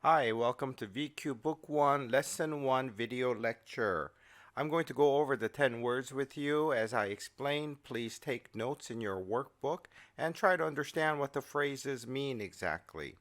Hi, welcome to VQ Book 1, Lesson 1 video lecture. I'm going to go over the 10 words with you. As I explain, please take notes in your workbook and try to understand what the phrases mean exactly.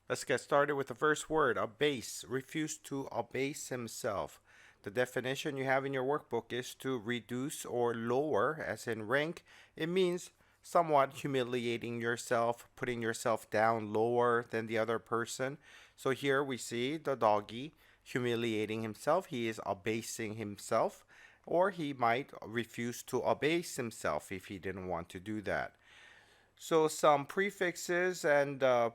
Let's get started with the first word, abase. Refuse to abase himself. The definition you have in your workbook is to reduce or lower, as in rank. It means somewhat humiliating yourself, putting yourself down lower than the other person. So here we see the doggy humiliating himself. He is abasing himself, or he might refuse to abase himself if he didn't want to do that. So some prefixes and a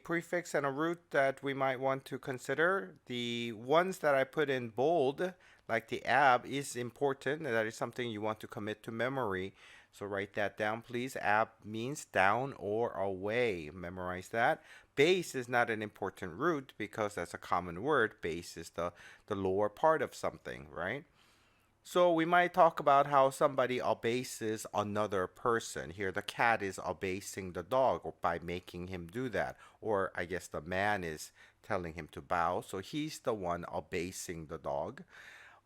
prefix and a root that we might want to consider. The ones that I put in bold, like the ab, is important. That is something you want to commit to memory. So write that down, please. Ab means down or away. Memorize that. Base is not an important root because that's a common word. Base is the lower part of something, right? So we might talk about how somebody abases another person. Here the cat is abasing the dog by making him do that. Or I guess the man is telling him to bow. So he's the one abasing the dog.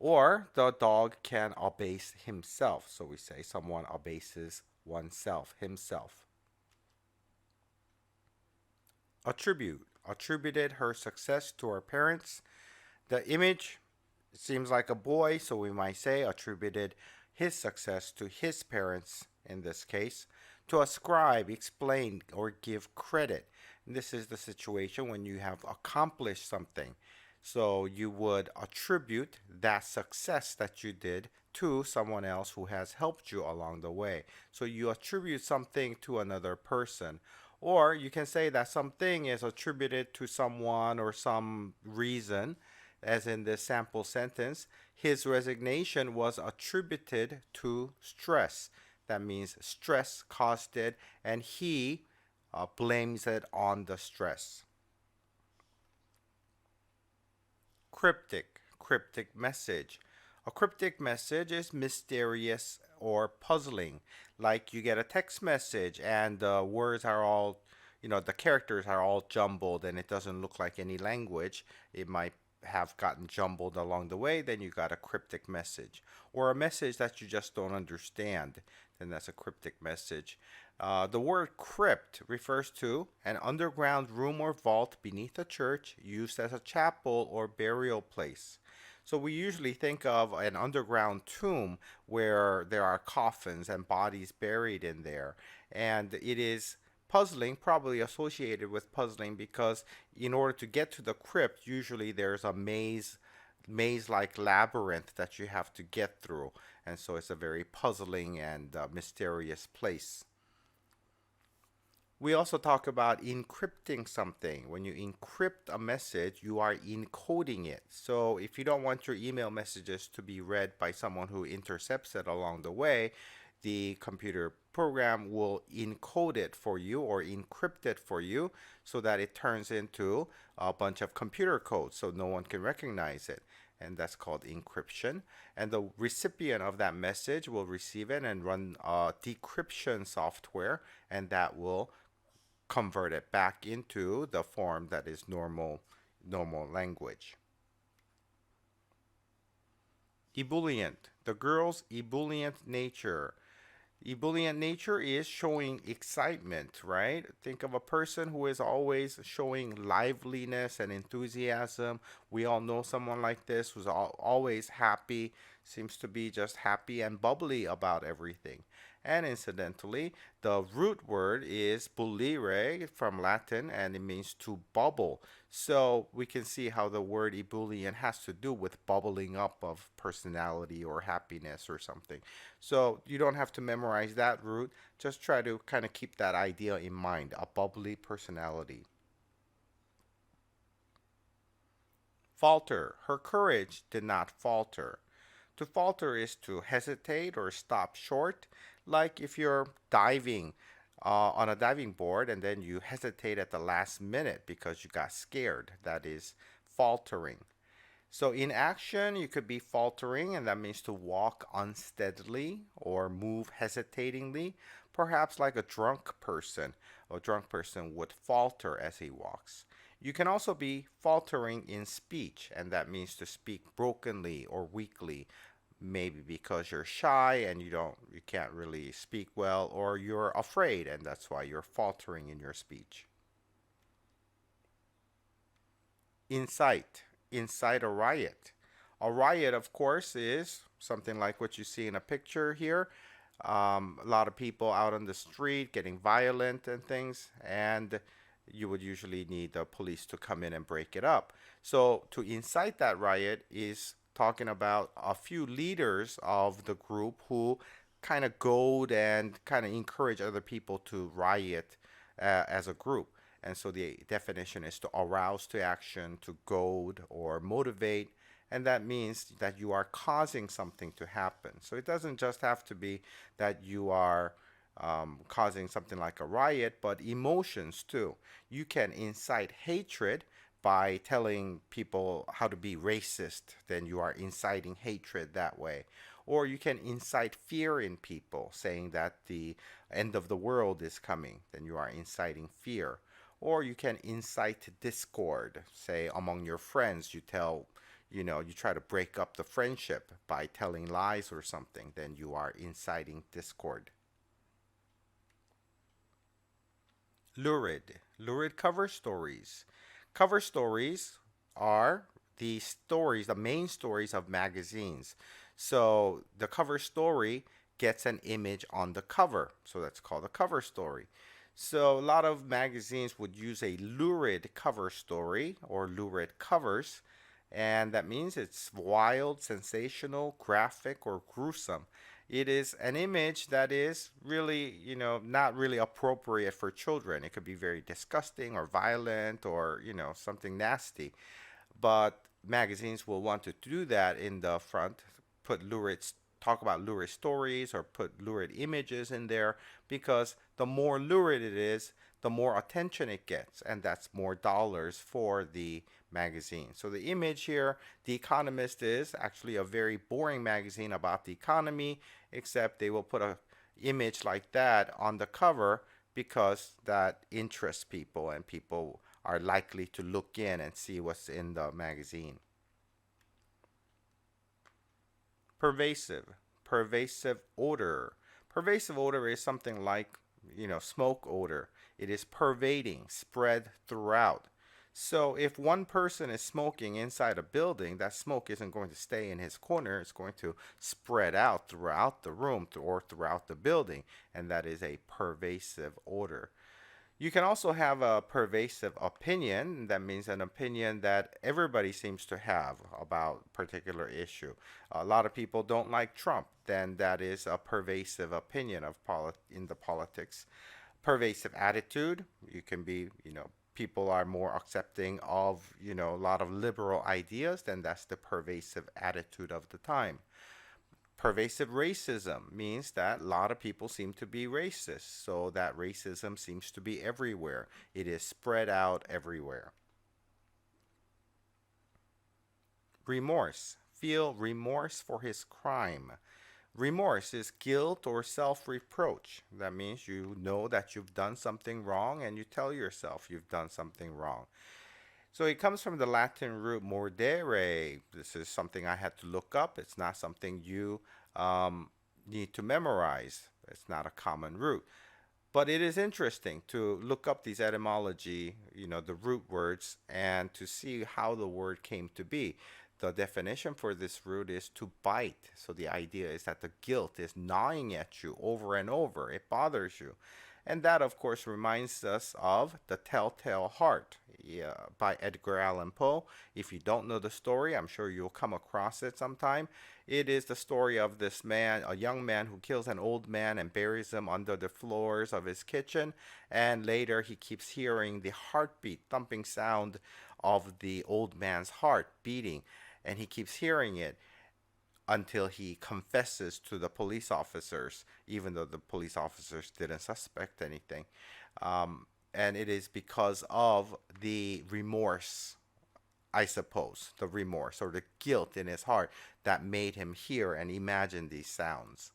Or the dog can abase himself. So we say someone abases oneself, himself. Attribute. Attributed her success to her parents. The image seems like a boy, so we might say attributed his success to his parents in this case. To ascribe, explain, or give credit. And this is the situation when you have accomplished something. So you would attribute that success that you did to someone else who has helped you along the way. So you attribute something to another person. Or you can say that something is attributed to someone or some reason, as in this sample sentence. His resignation was attributed to stress. That means stress caused it, and he blames it on the stress. Cryptic, cryptic message. A cryptic message is mysterious or puzzling. Like you get a text message and the words are all, the characters are all jumbled and it doesn't look like any language. It might have gotten jumbled along the way, then you got a cryptic message. Or a message that you just don't understand, then that's a cryptic message. The word crypt refers to an underground room or vault beneath a church used as a chapel or burial place. So we usually think of an underground tomb where there are coffins and bodies buried in there. And it is puzzling, probably associated with puzzling, because in order to get to the crypt, usually there's a maze-like labyrinth that you have to get through. And so it's a very puzzling and mysterious place. We also talk about encrypting something. When you encrypt a message, you are encoding it. So if you don't want your email messages to be read by someone who intercepts it along the way, the computer program will encode it for you or encrypt it for you so that it turns into a bunch of computer code so no one can recognize it. And that's called encryption. And the recipient of that message will receive it and run decryption software, and that will convert it back into the form that is normal language. Ebullient. The girl's ebullient nature. Ebullient nature is showing excitement, right? Think of a person who is always showing liveliness and enthusiasm. We all know someone like this who's always happy, seems to be just happy and bubbly about everything. And incidentally, the root word is bullire from Latin, and it means to bubble. So we can see how the word ebullient has to do with bubbling up of personality or happiness or something. So you don't have to memorize that root. Just try to kind of keep that idea in mind, a bubbly personality. Falter. Her courage did not falter. To falter is to hesitate or stop short, like if you're diving on a diving board and then you hesitate at the last minute because you got scared. That is faltering. So in action, you could be faltering, and that means to walk unsteadily or move hesitatingly. perhaps like a drunk person. A drunk person would falter as he walks. You can also be faltering in speech, and that means to speak brokenly or weakly, maybe because you're shy and you can't really speak well, or you're afraid and that's why you're faltering in your speech. Incite. Incite a riot. A riot, of course, is something like what you see in a picture here. A lot of people out on the street getting violent and things, and you would usually need the police to come in and break it up. So to incite that riot is talking about a few leaders of the group who kind of goad and kind of encourage other people to riot as a group. And so the definition is to arouse to action, to goad or motivate. And that means that you are causing something to happen. So it doesn't just have to be that you are causing something like a riot, but emotions too. You can incite hatred by telling people how to be racist, then you are inciting hatred that way. Or you can incite fear in people, saying that the end of the world is coming, then you are inciting fear. Or you can incite discord, say among your friends, you try to break up the friendship by telling lies or something, then you are inciting discord. LURID. LURID cover stories. Cover stories are the main stories of magazines. So the cover story gets an image on the cover. So that's called a cover story. So a lot of magazines would use a lurid cover story or lurid covers, and that means it's wild, sensational, graphic, or gruesome. It is an image that is really, not really appropriate for children. It could be very disgusting or violent or, something nasty. But magazines will want to do that in the front, talk about lurid stories or put lurid images in there, because the more lurid it is, the more attention it gets, and that's more dollars for the magazine. So the image here, The Economist, is actually a very boring magazine about the economy, except they will put a image like that on the cover because that interests people and people are likely to look in and see what's in the magazine. Pervasive. Pervasive odor. Pervasive odor is something like, smoke odor. It is pervading, spread throughout. So if one person is smoking inside a building, that smoke isn't going to stay in his corner. It's going to spread out throughout the room or throughout the building, and that is a pervasive odor. You can also have a pervasive opinion. That means an opinion that everybody seems to have about a particular issue. A lot of people don't like Trump. Then that is a pervasive opinion in the politics. Pervasive attitude. You can be, people are more accepting of, a lot of liberal ideas. Then that's the pervasive attitude of the time. Pervasive racism means that a lot of people seem to be racist, so that racism seems to be everywhere. It is spread out everywhere. Remorse. Feel remorse for his crime. Remorse is guilt or self-reproach. That means you know that you've done something wrong and you tell yourself you've done something wrong. So it comes from the Latin root mordere. This is something I had to look up. It's not something you need to memorize. It's not a common root. But it is interesting to look up these etymology, the root words, and to see how the word came to be. The definition for this root is to bite. So the idea is that the guilt is gnawing at you over and over. It bothers you. And that, of course, reminds us of The Telltale Heart by Edgar Allan Poe. If you don't know the story, I'm sure you'll come across it sometime. It is the story of this man, a young man who kills an old man and buries him under the floors of his kitchen. And later he keeps hearing the heartbeat, thumping sound of the old man's heart beating. And he keeps hearing it until he confesses to the police officers, even though the police officers didn't suspect anything. And it is because of the remorse, I suppose, the remorse or the guilt in his heart that made him hear and imagine these sounds.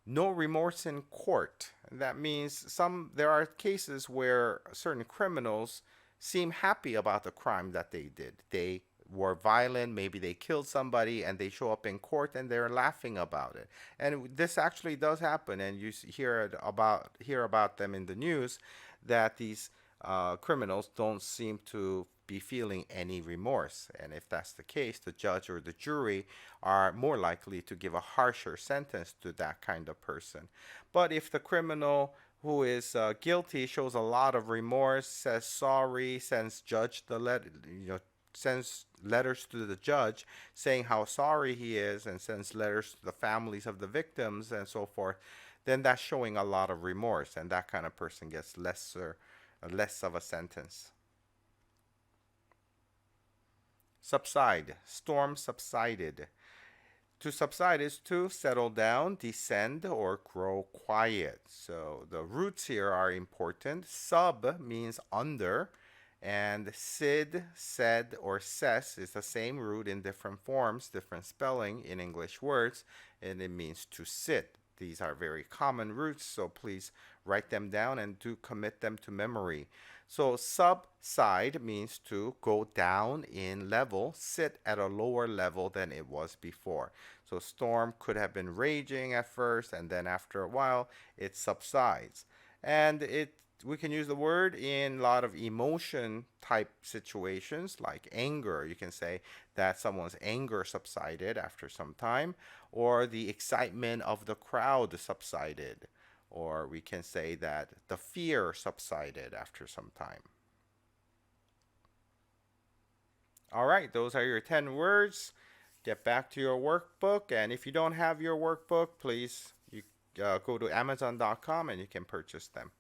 No remorse in court. That means there are cases where certain criminals seem happy about the crime that they did. They were violent, maybe they killed somebody, and they show up in court and they're laughing about it. And this actually does happen, and you hear about them in the news, that these criminals don't seem to be feeling any remorse. And if that's the case, the judge or the jury are more likely to give a harsher sentence to that kind of person. But if the criminal who is guilty shows a lot of remorse, says sorry, sends judge the letter, sends letters to the judge saying how sorry he is, and sends letters to the families of the victims and so forth, then that's showing a lot of remorse, and that kind of person gets less of a sentence. Subside. Storm subsided. To subside is to settle down, descend, or grow quiet. So the roots here are important. Sub means under, and sid, said, or ses is the same root in different forms, different spelling in English words, and it means to sit. These are very common roots, so please write them down and do commit them to memory. So subside means to go down in level, sit at a lower level than it was before. So storm could have been raging at first, and then after a while it subsides. And we can use the word in a lot of emotion type situations, like anger. You can say that someone's anger subsided after some time, or the excitement of the crowd subsided, or we can say that the fear subsided after some time. All right, those are your 10 words. Get back to your workbook, and if you don't have your workbook, please go to Amazon.com and you can purchase them.